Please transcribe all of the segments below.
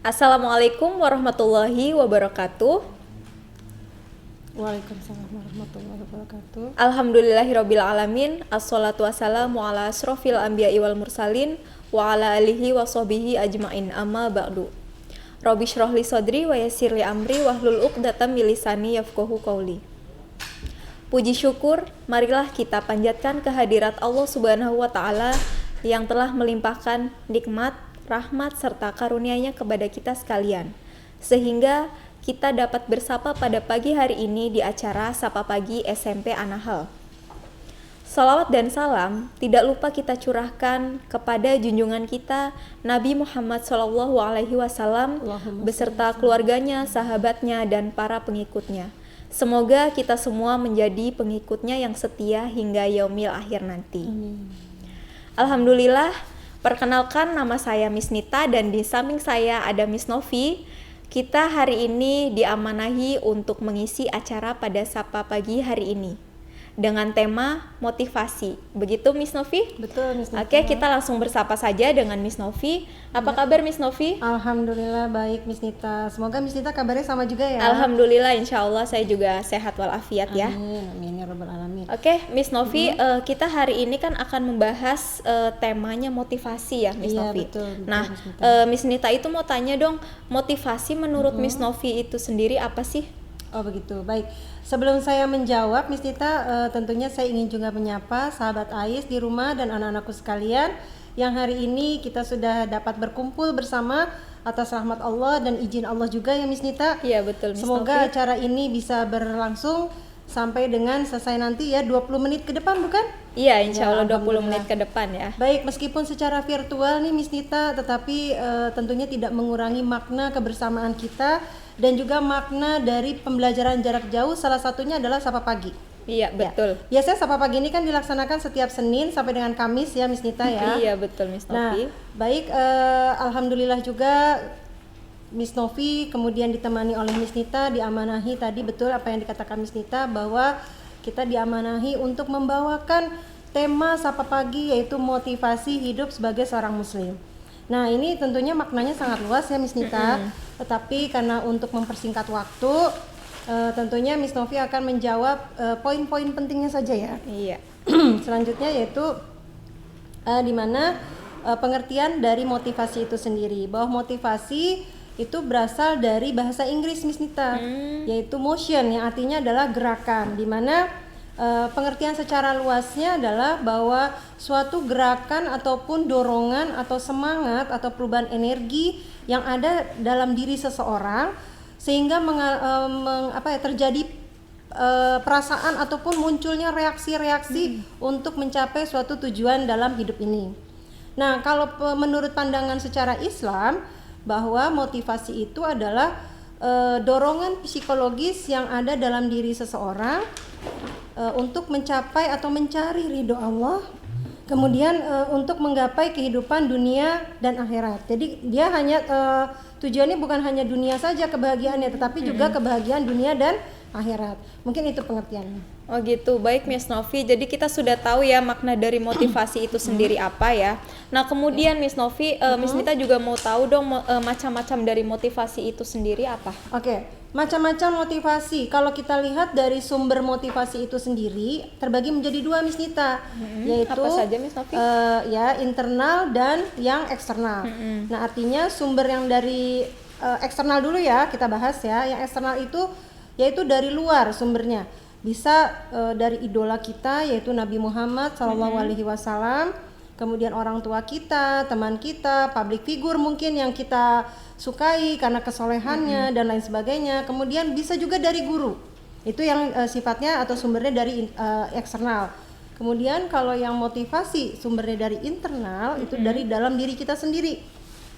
Assalamualaikum warahmatullahi wabarakatuh. Waalaikumsalam warahmatullahi wabarakatuh. Alhamdulillahirabbil alamin. Assalatu wassalamu ala asrofil anbiya'i wal mursalin wa ala alihi wa sahbihi ajmain, amma ba'du. Rabbi shrahli sadri wa yassirli amri wahlul 'uqdatam min lisani yafqahu qauli. Puji syukur marilah kita panjatkan kehadirat Allah Subhanahu wa taala yang telah melimpahkan nikmat, rahmat serta karunia-Nya kepada kita sekalian, sehingga kita dapat bersapa pada pagi hari ini di acara Sapa Pagi SMP Anahal. Salawat dan salam tidak lupa kita curahkan kepada junjungan kita Nabi Muhammad SAW beserta keluarganya, sahabatnya, dan para pengikutnya. Semoga kita semua menjadi pengikutnya yang setia hingga yaumil akhir nanti. Alhamdulillah, perkenalkan nama saya Miss Nita dan di samping saya ada Miss Novi. Kita hari ini diamanahi untuk mengisi acara pada Sapa Pagi hari ini dengan tema motivasi. Begitu Miss Novi? Betul, Miss Nita. Oke, kita langsung bersapa saja dengan Miss Novi. Apa kabar Miss Novi? Alhamdulillah baik, Miss Nita. Semoga Miss Nita kabarnya sama juga ya. Alhamdulillah, insya Allah saya juga sehat walafiat ya. Amin ya rabbal alamin. Oke, Miss Novi, kita hari ini kan akan membahas temanya motivasi ya, Miss Iya, Novi. betul, Nah, Miss Nita. Miss Nita itu mau tanya dong, motivasi menurut Miss Novi itu sendiri apa sih? Oh begitu, baik. Sebelum saya menjawab, Miss Nita, tentunya saya ingin juga menyapa sahabat Ais di rumah dan anak-anakku sekalian yang hari ini kita sudah dapat berkumpul bersama atas rahmat Allah dan izin Allah juga ya Miss Nita. Iya betul, Miss Semoga Novi. acara ini bisa berlangsung sampai dengan selesai nanti ya 20 menit ke depan bukan? Iya, insya Allah 20 Alhamdulillah. menit ke depan ya. Baik, meskipun secara virtual nih Miss Nita, tetapi tentunya tidak mengurangi makna kebersamaan kita dan juga makna dari pembelajaran jarak jauh, salah satunya adalah Sapa Pagi. Iya betul. Ya. Biasanya Sapa Pagi ini kan dilaksanakan setiap Senin sampai dengan Kamis ya Miss Nita ya. Iya betul, Miss Nah, Novi. baik, alhamdulillah juga Miss Novi kemudian ditemani oleh Miss Nita, diamanahi tadi betul apa yang dikatakan Miss Nita bahwa kita diamanahi untuk membawakan tema Sapa Pagi yaitu motivasi hidup sebagai seorang muslim. Nah, ini tentunya maknanya sangat luas ya Miss Nita, tetapi karena untuk mempersingkat waktu tentunya Miss Novi akan menjawab poin-poin pentingnya saja ya. Iya. Selanjutnya yaitu di mana pengertian dari motivasi itu sendiri, bahwa motivasi itu berasal dari bahasa Inggris Miss Nita, yaitu motion yang artinya adalah gerakan, di mana pengertian secara luasnya adalah bahwa suatu gerakan ataupun dorongan atau semangat atau perubahan energi yang ada dalam diri seseorang sehingga terjadi perasaan ataupun munculnya reaksi-reaksi untuk mencapai suatu tujuan dalam hidup ini. Nah, kalau menurut pandangan secara Islam bahwa motivasi itu adalah dorongan psikologis yang ada dalam diri seseorang untuk mencapai atau mencari ridho Allah, kemudian untuk menggapai kehidupan dunia dan akhirat. Jadi dia hanya tujuannya bukan hanya dunia saja kebahagiaannya, tetapi juga kebahagiaan dunia dan akhirat. Mungkin itu pengertiannya. Oh gitu, baik Miss Novi. Jadi kita sudah tahu ya makna dari motivasi itu sendiri apa ya. Nah kemudian Miss Novi, Miss Nita juga mau tahu dong macam-macam dari motivasi itu sendiri apa? Oke, macam-macam motivasi. Kalau kita lihat dari sumber motivasi itu sendiri terbagi menjadi dua Miss Nita, yaitu Apa saja Miss Novi? ya internal dan yang eksternal. Nah artinya sumber yang dari eksternal dulu ya kita bahas ya. Yang eksternal itu yaitu dari luar sumbernya. Bisa dari idola kita yaitu Nabi Muhammad SAW, kemudian orang tua kita, teman kita, public figure mungkin yang kita sukai karena kesolehannya dan lain sebagainya. Kemudian bisa juga dari guru, itu yang sifatnya atau sumbernya dari eksternal. Kemudian kalau yang motivasi sumbernya dari internal itu dari dalam diri kita sendiri,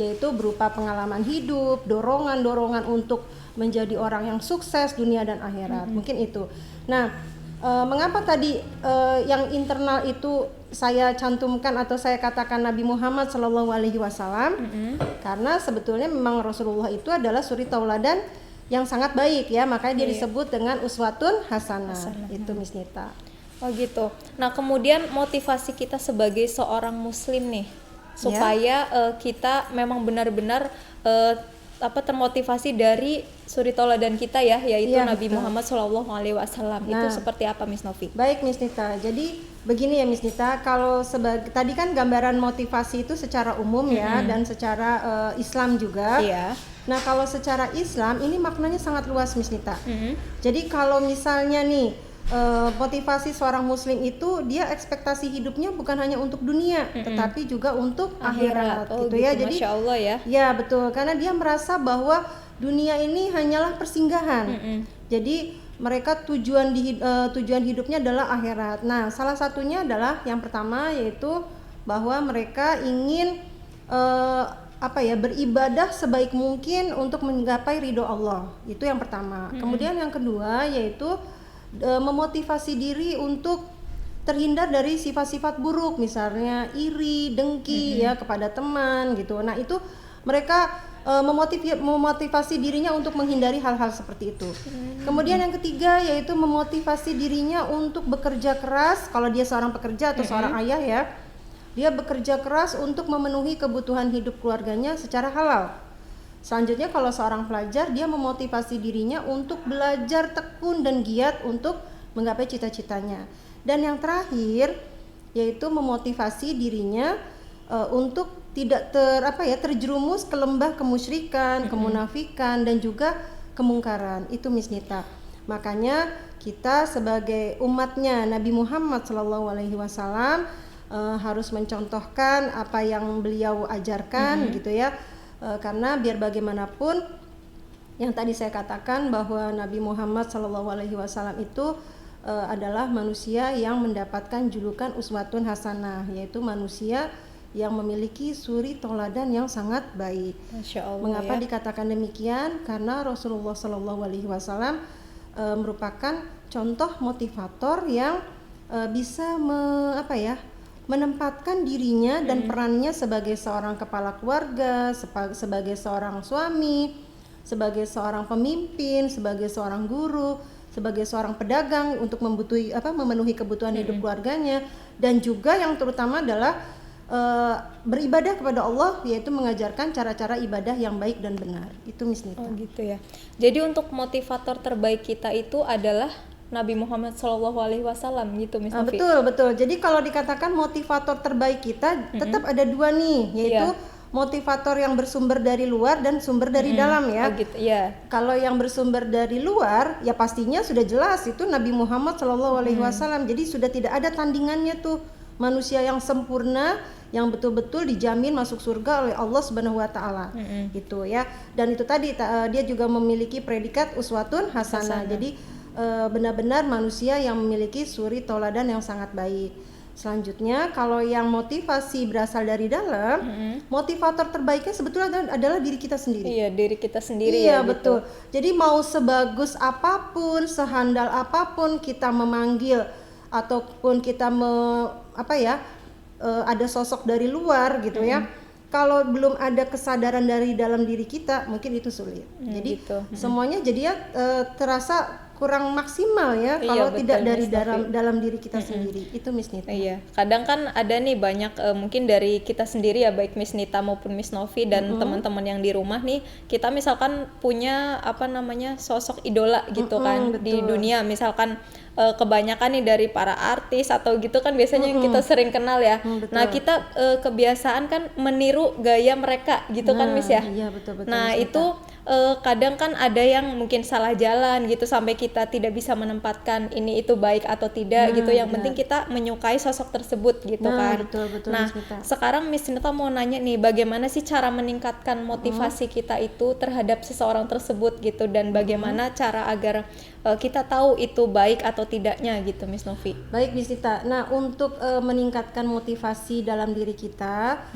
yaitu berupa pengalaman hidup, dorongan-dorongan untuk menjadi orang yang sukses dunia dan akhirat. Mungkin itu. Nah, mengapa tadi yang internal itu saya cantumkan atau saya katakan Nabi Muhammad SAW? Karena sebetulnya memang Rasulullah itu adalah suri tauladan yang sangat baik ya, makanya dia disebut dengan uswatun hasanah. Itu Miss Nita. Oh gitu. Nah kemudian motivasi kita sebagai seorang muslim nih supaya kita memang benar-benar termotivasi dari suri tauladan kita ya, yaitu Iya, Nabi betul. Muhammad SAW. Itu Nah. seperti apa Miss Novi? Baik Miss Nita, jadi begini ya Miss Nita, kalau tadi kan gambaran motivasi itu secara umum ya dan secara Islam juga. Iya. Nah kalau secara Islam ini maknanya sangat luas Miss Nita. Mm-mm. Jadi kalau misalnya nih motivasi seorang muslim itu dia ekspektasi hidupnya bukan hanya untuk dunia, tetapi juga untuk akhirat, Oh gitu ya. gitu, Jadi Masya Allah ya. ya betul, karena dia merasa bahwa dunia ini hanyalah persinggahan. Jadi mereka tujuan hidupnya adalah akhirat. Nah, salah satunya adalah yang pertama yaitu bahwa mereka ingin beribadah sebaik mungkin untuk menggapai ridho Allah. Itu yang pertama. Kemudian yang kedua yaitu memotivasi diri untuk terhindar dari sifat-sifat buruk, misalnya iri, dengki ya kepada teman gitu. Nah, itu mereka memotivasi dirinya untuk menghindari hal-hal seperti itu. Kemudian yang ketiga yaitu memotivasi dirinya untuk bekerja keras. Kalau dia seorang pekerja atau seorang ayah ya, dia bekerja keras untuk memenuhi kebutuhan hidup keluarganya secara halal. Selanjutnya kalau seorang pelajar, dia memotivasi dirinya untuk belajar tekun dan giat untuk menggapai cita-citanya. Dan yang terakhir yaitu memotivasi dirinya untuk tidak terjerumus ke lembah kemusyrikan, kemunafikan dan juga kemungkaran. Itu Miss Nita. Makanya kita sebagai umatnya Nabi Muhammad SAW harus mencontohkan apa yang beliau ajarkan gitu ya. Karena biar bagaimanapun yang tadi saya katakan bahwa Nabi Muhammad SAW itu adalah manusia yang mendapatkan julukan uswatun hasanah, yaitu manusia yang memiliki suri tauladan yang sangat baik. Masya Allah. Mengapa ya? dikatakan demikian? Karena Rasulullah SAW merupakan contoh motivator yang bisa menempatkan dirinya dan perannya sebagai seorang kepala keluarga, sebagai seorang suami, sebagai seorang pemimpin, sebagai seorang guru, sebagai seorang pedagang untuk memenuhi kebutuhan hidup keluarganya, dan juga yang terutama adalah beribadah kepada Allah, yaitu mengajarkan cara-cara ibadah yang baik dan benar. Itu Miss Nita. Oh gitu ya. Jadi untuk motivator terbaik kita itu adalah Nabi Muhammad SAW gitu Miss Novi. Betul. Jadi kalau dikatakan motivator terbaik kita tetap ada dua nih, yaitu motivator yang bersumber dari luar dan sumber dari dalam ya. Oh gitu ya. Kalau yang bersumber dari luar ya pastinya sudah jelas itu Nabi Muhammad SAW. Jadi sudah tidak ada tandingannya tuh, manusia yang sempurna yang betul-betul dijamin masuk surga oleh Allah Subhanahu wa taala. Gitu ya. Dan itu tadi dia juga memiliki predikat uswatun hasanah. Jadi benar-benar manusia yang memiliki suri tauladan yang sangat baik. Selanjutnya kalau yang motivasi berasal dari dalam, motivator terbaiknya sebetulnya adalah diri kita sendiri. Iya, diri kita sendiri iya, ya. betul. Gitu. Jadi mau sebagus apapun, sehandal apapun kita memanggil ataupun kita ada sosok dari luar gitu ya. Kalau belum ada kesadaran dari dalam diri kita, mungkin itu sulit. Jadi gitu. semuanya jadi terasa kurang maksimal ya kalau betul, tidak dari Miss dalam diri kita sendiri. Itu Miss Nita. Iya, kadang kan ada nih banyak mungkin dari kita sendiri ya, baik Miss Nita maupun Miss Novi dan teman-teman yang di rumah nih, kita misalkan punya sosok idola gitu kan di dunia, misalkan kebanyakan nih dari para artis atau gitu kan biasanya yang kita sering kenal ya. Nah kita kebiasaan kan meniru gaya mereka gitu kan Miss ya. Iya, betul. Nah Miss itu kadang kan ada yang mungkin salah jalan gitu sampai kita tidak bisa menempatkan ini itu baik atau tidak gitu. Yang penting kita menyukai sosok tersebut gitu kan. Betul, Nah Miss Nita. sekarang Miss Nita mau nanya nih, bagaimana sih cara meningkatkan motivasi kita itu terhadap seseorang tersebut gitu, dan bagaimana cara agar kita tahu itu baik atau tidaknya gitu Miss Novi. Baik Miss Nita. Nah untuk meningkatkan motivasi dalam diri kita,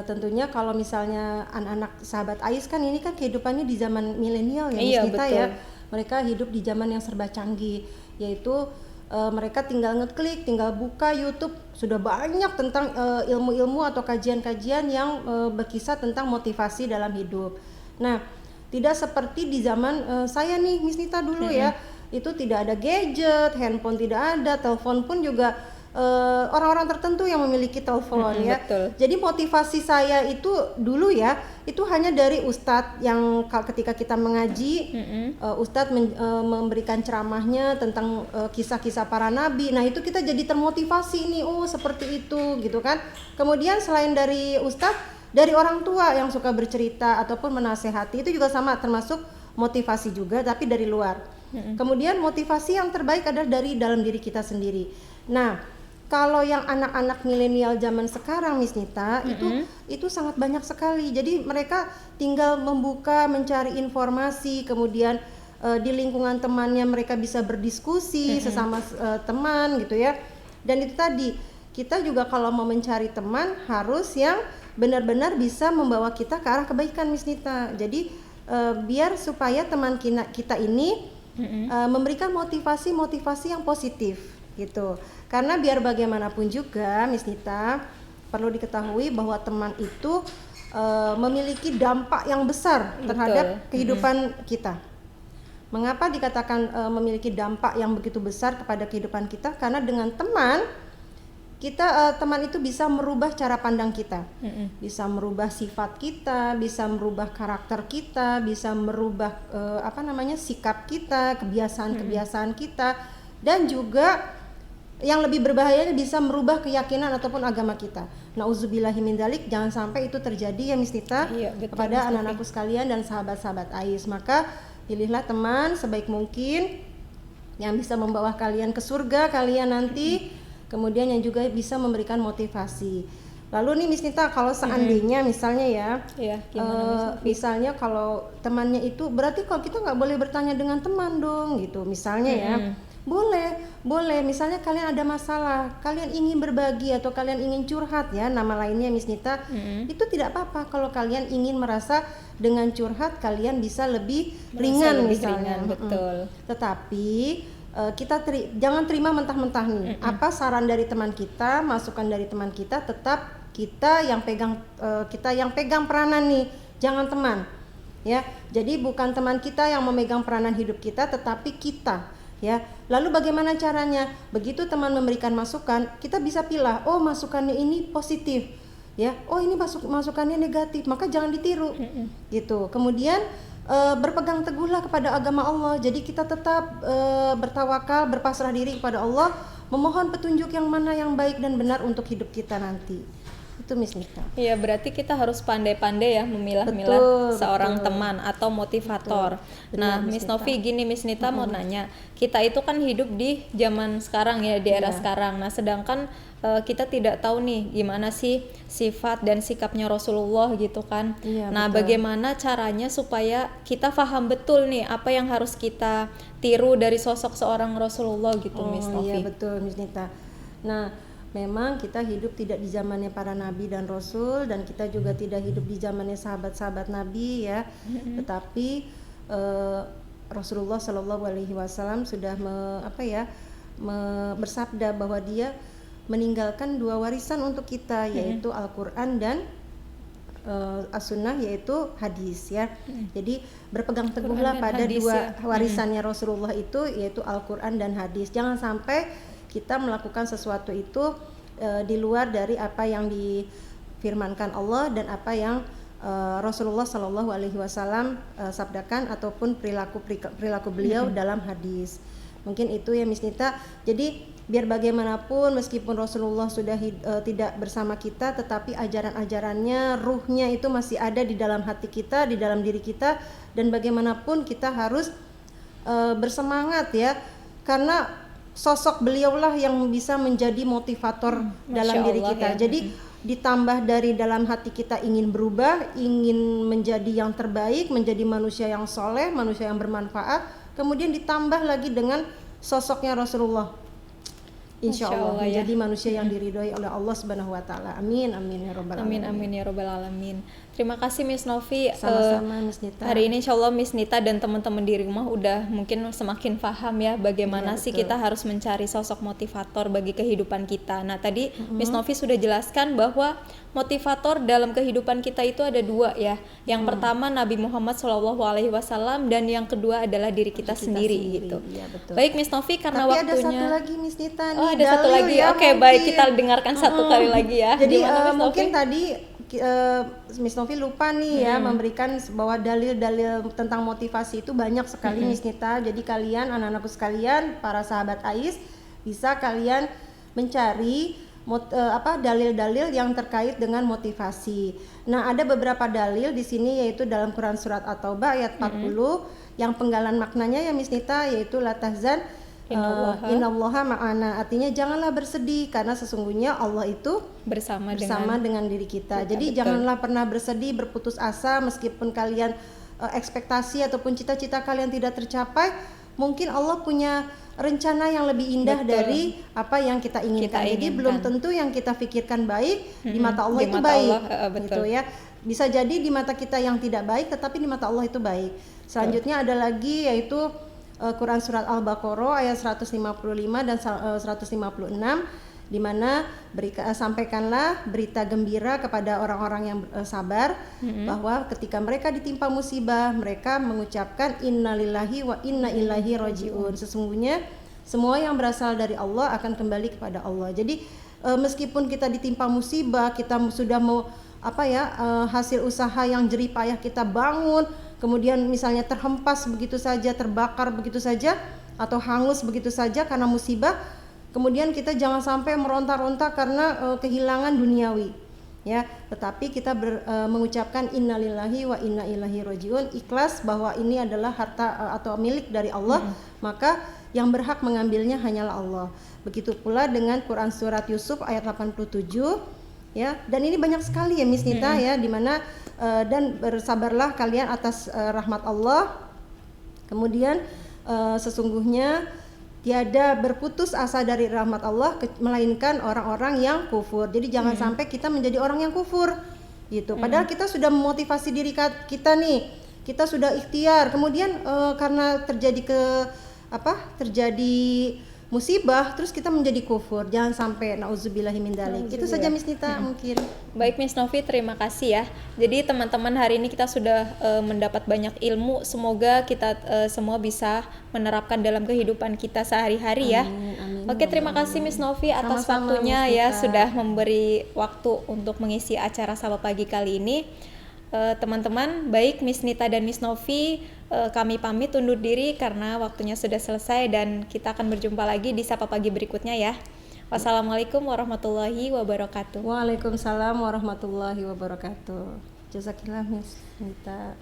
tentunya kalau misalnya anak-anak sahabat Ais kan ini kan kehidupannya di zaman milenial ya Miss Nita ya. Mereka hidup di zaman yang serba canggih, yaitu mereka tinggal ngeklik, tinggal buka YouTube, sudah banyak tentang ilmu-ilmu atau kajian-kajian yang berkisah tentang motivasi dalam hidup. Nah, tidak seperti di zaman saya nih Miss Nita dulu ya, itu tidak ada gadget, handphone tidak ada, telepon pun juga orang-orang tertentu yang memiliki telepon ya. Betul. Jadi motivasi saya itu dulu ya, itu hanya dari ustadz yang ketika kita mengaji, ustadz memberikan ceramahnya tentang kisah-kisah para nabi. Nah itu kita jadi termotivasi nih, oh seperti itu gitu kan. Kemudian selain dari ustadz, dari orang tua yang suka bercerita ataupun menasehati, itu juga sama, termasuk motivasi juga tapi dari luar. Kemudian motivasi yang terbaik adalah dari dalam diri kita sendiri. Nah, kalau yang anak-anak milenial zaman sekarang, Miss Nita, itu sangat banyak sekali. Jadi mereka tinggal membuka, mencari informasi, kemudian di lingkungan temannya mereka bisa berdiskusi sesama teman gitu ya. Dan itu tadi, kita juga kalau mau mencari teman harus yang benar-benar bisa membawa kita ke arah kebaikan, Miss Nita. Jadi biar supaya teman kita ini memberikan motivasi yang positif gitu. Karena biar bagaimanapun juga, Miss Nita, perlu diketahui bahwa teman itu memiliki dampak yang besar terhadap kehidupan kita. Mengapa dikatakan memiliki dampak yang begitu besar kepada kehidupan kita? Karena dengan teman teman itu bisa merubah cara pandang kita, bisa merubah sifat kita, bisa merubah karakter kita, bisa merubah sikap kita, kebiasaan kita, dan juga yang lebih berbahaya bisa merubah keyakinan ataupun agama kita. Nauzubillahi min dzalik, jangan sampai itu terjadi ya Miss Nita kepada anak-anakku sekalian dan sahabat-sahabat AIS. Maka pilihlah teman sebaik mungkin yang bisa membawa kalian ke surga kalian nanti. Kemudian yang juga bisa memberikan motivasi. Lalu nih Miss Nita, kalau seandainya misalnya misalnya kalau temannya itu, berarti kalau kita nggak boleh bertanya dengan teman dong gitu. Misalnya ya, boleh. Misalnya kalian ada masalah, kalian ingin berbagi atau kalian ingin curhat ya, nama lainnya Miss Nita, itu tidak apa-apa kalau kalian ingin merasa dengan curhat kalian bisa lebih ringan misalnya. Betul. Tetapi jangan terima mentah-mentah nih. Apa saran dari teman kita, masukan dari teman kita, tetap kita yang pegang peranan nih, jangan teman. Ya, jadi bukan teman kita yang memegang peranan hidup kita, tetapi kita. Ya, lalu bagaimana caranya? Begitu teman memberikan masukan, kita bisa pilih. Oh, masukannya ini positif. Ya, oh ini masukannya negatif, maka jangan ditiru. Gitu. Kemudian berpegang teguhlah kepada agama Allah. Jadi kita tetap bertawakal, berpasrah diri kepada Allah, memohon petunjuk yang mana yang baik dan benar untuk hidup kita nanti. Itu Miss Nita. Iya, berarti kita harus pandai-pandai ya memilah-milah seorang teman atau motivator. Nah, Miss Novi, gini Miss Nita mau nanya, kita itu kan hidup di zaman sekarang ya, di era sekarang. Nah, sedangkan kita tidak tahu nih gimana sih sifat dan sikapnya Rasulullah gitu kan. Nah, bagaimana caranya supaya kita paham betul nih apa yang harus kita tiru dari sosok seorang Rasulullah gitu, Miss Novi. Iya betul Miss Nita. Nah, memang kita hidup tidak di zamannya para nabi dan rasul, dan kita juga tidak hidup di zamannya sahabat-sahabat nabi ya. Tetapi Rasulullah Shallallahu Alaihi Wasallam sudah bersabda bahwa dia meninggalkan 2 warisan untuk kita, yaitu Al-Quran dan As-Sunnah, yaitu hadis ya. Jadi berpegang teguhlah pada hadis, 2 warisannya Rasulullah itu, yaitu Al-Quran dan hadis. Jangan sampai kita melakukan sesuatu itu di luar dari apa yang difirmankan Allah dan apa yang Rasulullah Shallallahu Alaihi Wasallam sabdakan ataupun perilaku beliau dalam hadis. Mungkin itu ya Miss Nita. Jadi biar bagaimanapun meskipun Rasulullah sudah tidak bersama kita, tetapi ajaran-ajarannya, ruhnya itu masih ada di dalam hati kita, di dalam diri kita, dan bagaimanapun kita harus bersemangat ya, karena sosok beliaulah yang bisa menjadi motivator dalam diri kita. Jadi ditambah dari dalam hati kita ingin berubah, ingin menjadi yang terbaik, menjadi manusia yang soleh, manusia yang bermanfaat, kemudian ditambah lagi dengan sosoknya Rasulullah. Insya Allah menjadi manusia yang diridhoi oleh Allah Subhanahu Wa Taala. Amin amin ya robbal alamin. Amin amin ya robbal alamin. Terima kasih Miss Novi. Sama-sama Miss Nita. Hari ini insya Allah Miss Nita dan teman-teman di rumah udah mungkin semakin paham ya bagaimana Iya, sih betul. kita harus mencari sosok motivator bagi kehidupan kita. Nah tadi Miss Novi sudah jelaskan bahwa motivator dalam kehidupan kita itu ada dua ya. Yang pertama Nabi Muhammad SAW dan yang kedua adalah diri kita sendiri gitu. Iya, betul. Baik Miss Novi, karena Tapi waktunya. ada satu lagi Miss Nita nih. Oh ada satu dalil lagi. ya, Oke, baik, mungkin. kita dengarkan satu kali lagi ya. Jadi Gimana, Miss Novi? mungkin tadi Miss Novi lupa nih ya memberikan bahwa dalil-dalil tentang motivasi itu banyak sekali Miss Nita. Jadi kalian anak-anakku sekalian, para sahabat Ais, bisa kalian mencari dalil-dalil yang terkait dengan motivasi. Nah, ada beberapa dalil di sini yaitu dalam Quran surat At-Taubah ayat 40 yang penggalan maknanya ya Miss Nita, yaitu la tahzan innallaha ma'ana, artinya janganlah bersedih karena sesungguhnya Allah itu bersama dengan diri kita. Jadi betul. janganlah pernah bersedih, berputus asa meskipun kalian ekspektasi ataupun cita-cita kalian tidak tercapai. Mungkin Allah punya rencana yang lebih indah Betul. dari apa yang kita inginkan. Jadi belum tentu yang kita pikirkan baik di mata Allah di itu mata baik. Allah, betul. Gitu ya. Bisa jadi di mata kita yang tidak baik tetapi di mata Allah itu baik. Selanjutnya ada lagi yaitu Quran surat Al-Baqarah ayat 155 dan 156 di mana sampaikanlah berita gembira kepada orang-orang yang sabar bahwa ketika mereka ditimpa musibah mereka mengucapkan innalillahi wa inna ilaihi rajiun. Sesungguhnya semua yang berasal dari Allah akan kembali kepada Allah. Jadi meskipun kita ditimpa musibah, kita sudah mau hasil usaha yang jerih payah kita bangun, kemudian misalnya terhempas begitu saja, terbakar begitu saja, atau hangus begitu saja karena musibah, kemudian kita jangan sampai meronta-ronta karena kehilangan duniawi, ya. Tetapi kita mengucapkan innalillahi wa inna ilaihi rajiun, ikhlas bahwa ini adalah harta atau milik dari Allah, maka yang berhak mengambilnya hanyalah Allah. Begitu pula dengan Quran surat Yusuf ayat 87. Ya, dan ini banyak sekali ya Miss Nita ya, dimana dan bersabarlah kalian atas rahmat Allah. Kemudian sesungguhnya tiada berputus asa dari rahmat Allah melainkan orang-orang yang kufur. Jadi jangan sampai kita menjadi orang yang kufur gitu. Padahal kita sudah memotivasi diri kita nih, kita sudah ikhtiar. Kemudian karena terjadi musibah terus kita menjadi kufur. Jangan sampai nauzubillahi min dzalik. Itu saja Miss Nita mungkin. Baik Miss Novi, terima kasih ya. Jadi teman-teman, hari ini kita sudah mendapat banyak ilmu. Semoga kita semua bisa menerapkan dalam kehidupan kita sehari-hari ya. Amin. Oke, terima kasih Miss Novi atas Sama-sama, waktunya Miss ya, Nita. sudah memberi waktu untuk mengisi acara Sapa Pagi kali ini. Teman-teman, baik Miss Nita dan Miss Novi, kami pamit undur diri karena waktunya sudah selesai dan kita akan berjumpa lagi di Sapa Pagi berikutnya ya. Wassalamualaikum warahmatullahi wabarakatuh. Waalaikumsalam warahmatullahi wabarakatuh. Jazakillah Miss Nita.